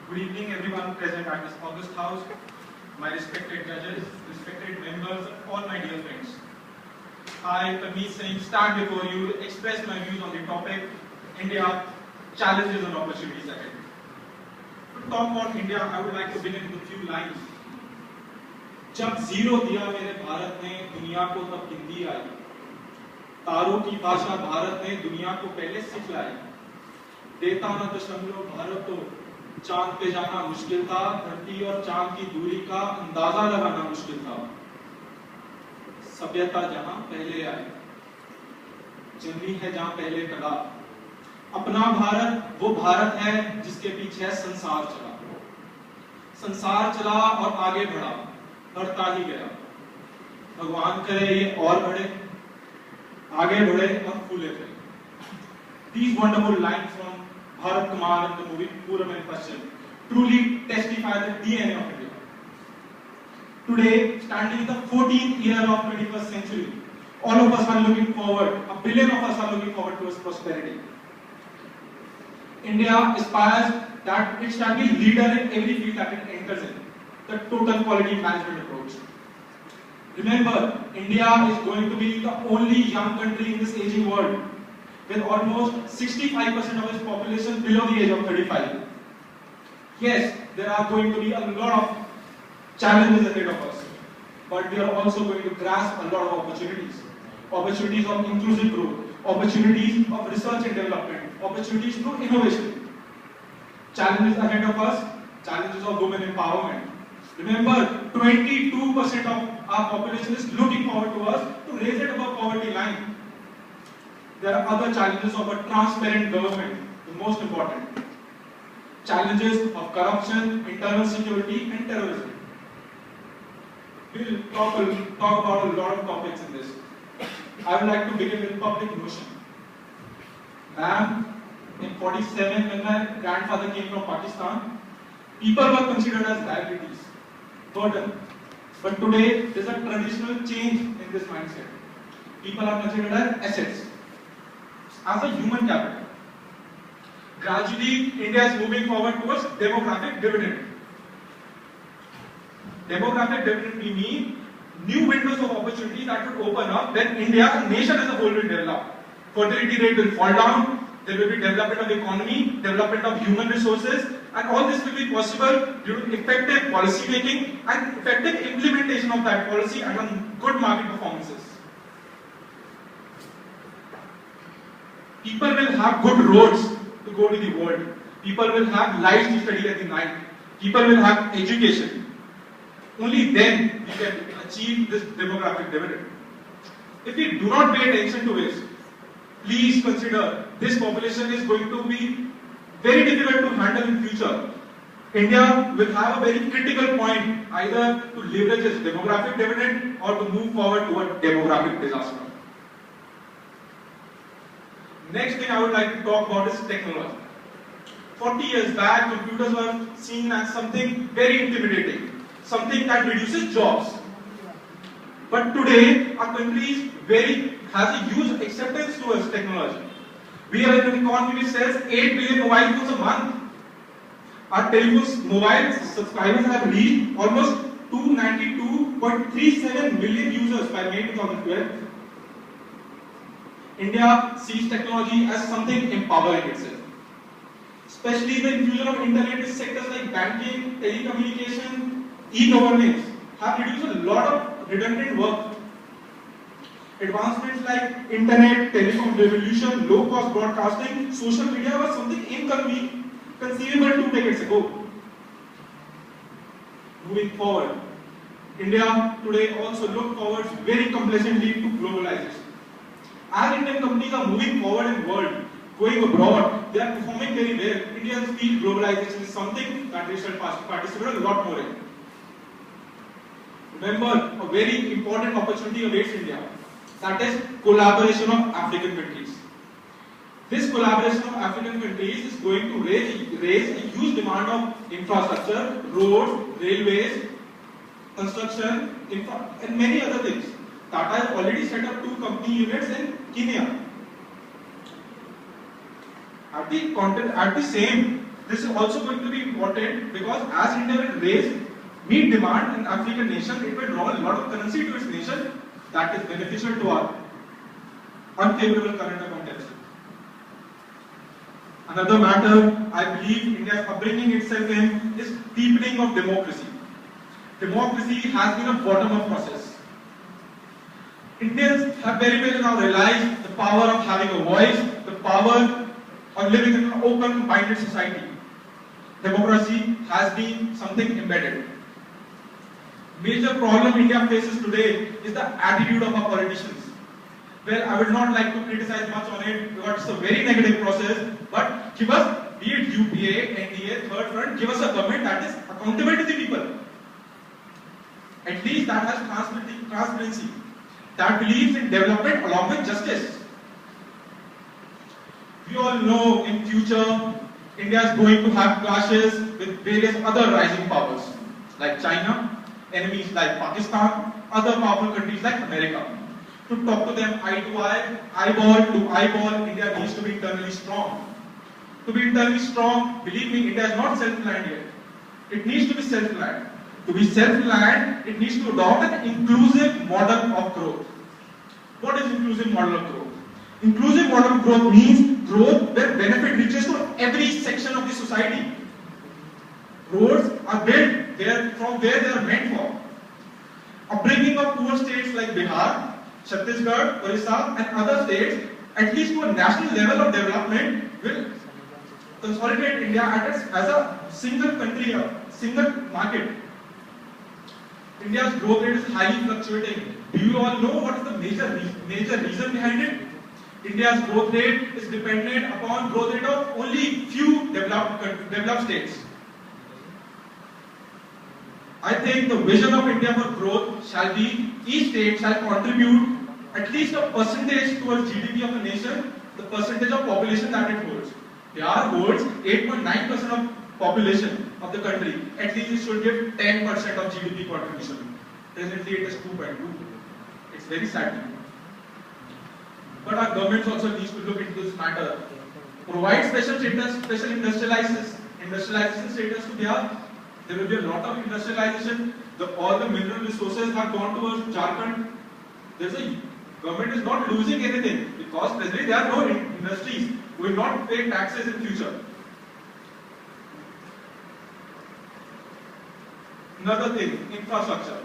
Good evening, everyone present at this August House, my respected judges, respected members, and all my dear friends. I, Parmeet Singh, stand before you to express my views on the topic India, challenges and opportunities ahead. To talk about India, I would like to begin with a few lines. जब zero दिया मेरे भारत ने दुनिया को तब हिंदी आई, तारों की भाषा भारत ने दुनिया को पहले सिखलाई, देता न दशमलव भारत तो चांद पे जाना मुश्किल था, धरती और चांद की दूरी का अंदाजा लगाना मुश्किल था। सभ्यता जहां पहले आई, जन्मी है जहां पहले कला, अपना भारत वो भारत है जिसके पीछे संसार चला। संसार चला और आगे बढ़ा, बढ़ता ही गया। भगवान करे ये और बढ़े, आगे बढ़े और फूले फले। These wonderful lines from Bharat Kumar in the movie Puram and Paschim truly testify the DNA of India. Today, standing in the 14th year of 21st century, all of us are looking forward, a billion of us are looking forward towards prosperity. India aspires that it shall be leader in every field that it enters in. The total quality management approach. Remember, India is going to be the only young country in this aging world, with almost 65% of its population below the age of 35. Yes, there are going to be a lot of challenges ahead of us, but we are also going to grasp a lot of opportunities. Opportunities of inclusive growth, opportunities of research and development, opportunities through innovation. Challenges ahead of us, challenges of women empowerment. Remember, 22% of our population is looking forward to us to raise it above poverty line. There are other challenges of a transparent government, the most important. Challenges of corruption, internal security, and terrorism. We'll talk about a lot of topics in this. I would like to begin with public notion. Ma'am, in 47, when my grandfather came from Pakistan, people were considered as liabilities, burden. But today, there's a traditional change in this mindset. People are considered as assets, as a human capital. Gradually, India is moving forward towards demographic dividend. Demographic dividend we mean new windows of opportunity that would open up when India, the nation as a whole, will develop. Fertility rate will fall down, there will be development of economy, development of human resources, and all this will be possible due to effective policy making and effective implementation of that policy and on good market performances. People will have good roads to go to the world. People will have lights to study at the night. People will have education. Only then we can achieve this demographic dividend. If we do not pay attention to this, please consider this population is going to be very difficult to handle in future. India will have a very critical point either to leverage its demographic dividend or to move forward toward demographic disaster. Next thing I would like to talk about is technology. 40 years back, computers were seen as something very intimidating, something that reduces jobs. But today, our country has a huge acceptance towards technology. We are in an economy which sells 8 billion mobile phones a month. Our mobile subscribers have reached almost 292.37 million users by May 2012. India sees technology as something empowering itself. Especially the infusion of internet in sectors like banking, telecommunication, e-governance have reduced a lot of redundant work. Advancements like internet, telecom revolution, low-cost broadcasting, social media was something inconceivable 2 decades ago. Moving forward, India today also looks forward very complacently to globalization. As Indian companies are moving forward in the world, going abroad, they are performing very well. Indians feel globalization is something that they shall participate a lot more in. Remember, a very important opportunity awaits India. That is collaboration of African countries. This collaboration of African countries is going to raise a huge demand of infrastructure, roads, railways, construction, and many other things. Tata has already set up 2 company units in Kenya. At the same this is also going to be important because as India will raise meat demand in African nation, it will draw a lot of currency to its nation that is beneficial to our unfavorable current account deficit. Another matter I believe India is upbringing itself in is deepening of democracy. Democracy has been a bottom-up process. Indians have very well now realized the power of having a voice, the power of living in an open-minded society. Democracy has been something embedded. Major problem India faces today is the attitude of our politicians. Well, I would not like to criticize much on it because it's a very negative process, but give us, be it UPA, NDA, Third Front, give us a government that is accountable to the people. At least that has transparency, that believes in development along with justice. We all know in future, India is going to have clashes with various other rising powers, like China, enemies like Pakistan, other powerful countries like America. To talk to them eye to eye, eyeball to eyeball, India needs to be internally strong. To be internally strong, believe me, India is not self-reliant yet. It needs to be self-reliant. To be self-reliant, it needs to adopt an inclusive model of growth. What is inclusive model of growth? Inclusive model of growth means growth where benefit reaches to every section of the society. Roads are built from where they are meant for. Upbringing of poor states like Bihar, Chhattisgarh, Orissa and other states, at least to a national level of development, will consolidate India as a single country, a single market. India's growth rate is highly fluctuating. Do you all know what is the major reason behind it? India's growth rate is dependent upon growth rate of only few developed states. I think the vision of India for growth shall be each state shall contribute at least a percentage towards GDP of the nation, the percentage of population that it holds. Bihar holds 8.9% of population of the country. At least it should give 10% of GDP contribution. Presently it is 2.2. It's very sad. But our governments also needs to look into this matter. Provide special status, special industrialization status to Bihar. There will be a lot of industrialization. All the mineral resources have gone towards Jharkhand. Government is not losing anything because presently there are no industries who will not pay taxes in future. Another thing, infrastructure.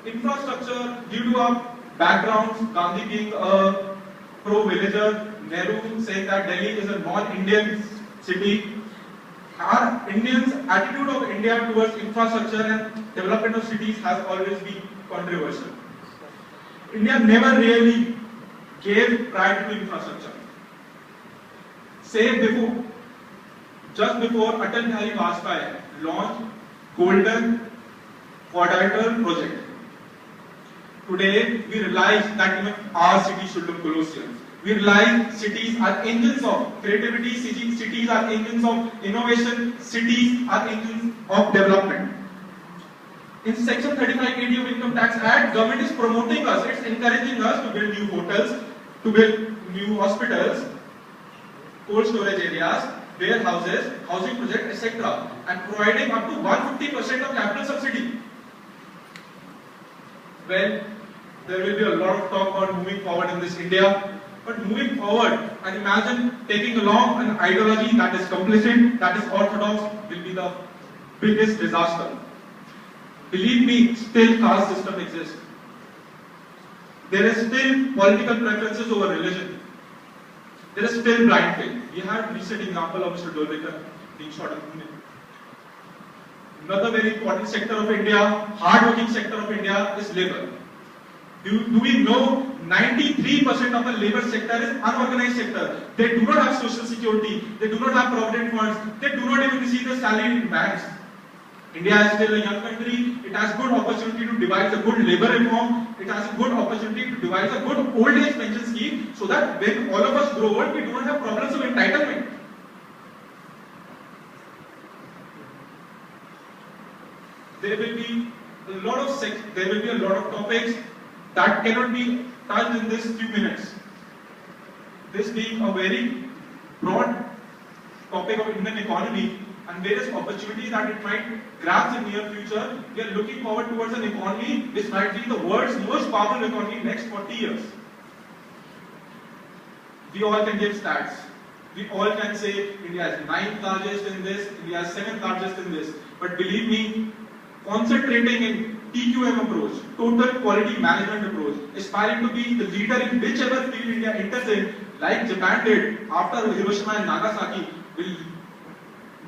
Infrastructure, due to our backgrounds, Gandhi being a pro-villager, Nehru saying that Delhi is a non-Indian city, our Indians' attitude of India towards infrastructure and development of cities has always been controversial. India never really gave priority to infrastructure. Just before Atal Bihari Vajpayee launched Golden Quadrilateral project. Today, we realize that even our city should look colossal. We realize cities are engines of creativity, cities are engines of innovation, cities are engines of development. In Section 3580 of Income Tax Act, government is promoting us, it's encouraging us to build new hotels, to build new hospitals, cold storage areas, warehouses, housing projects, etc. and providing up to 150% of capital subsidy. Well, there will be a lot of talk about moving forward in this India. But moving forward, and imagine taking along an ideology that is complicit, that is orthodox, will be the biggest disaster. Believe me, still caste system exists. There is still political preferences over religion. There is still blind faith. We had a recent example of Mr. Dolbekar being shot in Pune. Another very important sector of India, hard-working sector of India is labor. Do we know 93% of the labor sector is unorganized sector? They do not have social security, they do not have provident funds, they do not even receive the salary in banks. India is still a young country, it has good opportunity to devise a good labor reform, it has a good opportunity to devise a good old age pension scheme so that when all of us grow old, we do not have problems of entitlement. There will be a lot of topics that cannot be touched in this few minutes. This being a very broad topic of Indian economy and various opportunities that it might grasp in near future, we are looking forward towards an economy which might be the world's most powerful economy in the next 40 years. We all can give stats. We all can say India is 9th largest in this, India is 7th largest in this. But believe me, concentrating in TQM approach, total quality management approach, aspiring to be the leader in whichever field India enters in, like Japan did after Hiroshima and Nagasaki, will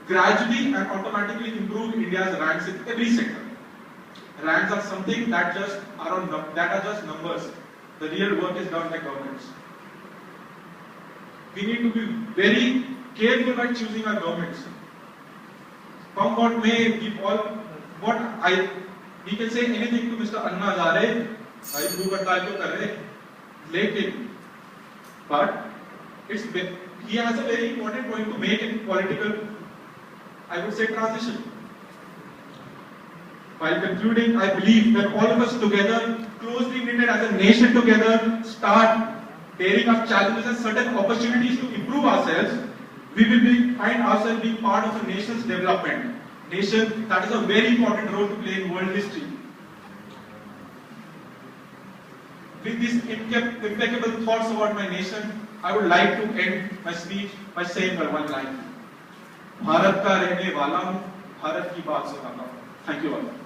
gradually and automatically improve India's ranks in every sector. Ranks are something that are just numbers. The real work is done by governments. We need to be very careful by choosing our governments. Come what may, we can say anything to Mr. Anna Hazare, but he has a very important point to make in political, I would say, transition. While concluding, I believe that all of us together, closely knitted as a nation together, start bearing up challenges and certain opportunities to improve ourselves, we will find ourselves being part of a nation's development. Nation that is a very important role to play in world history. With these impeccable thoughts about my nation, I would like to end my speech by saying one line. Bharat का रहने वाला हूँ, भारत की बात सुनाता हूँ. Thank you all.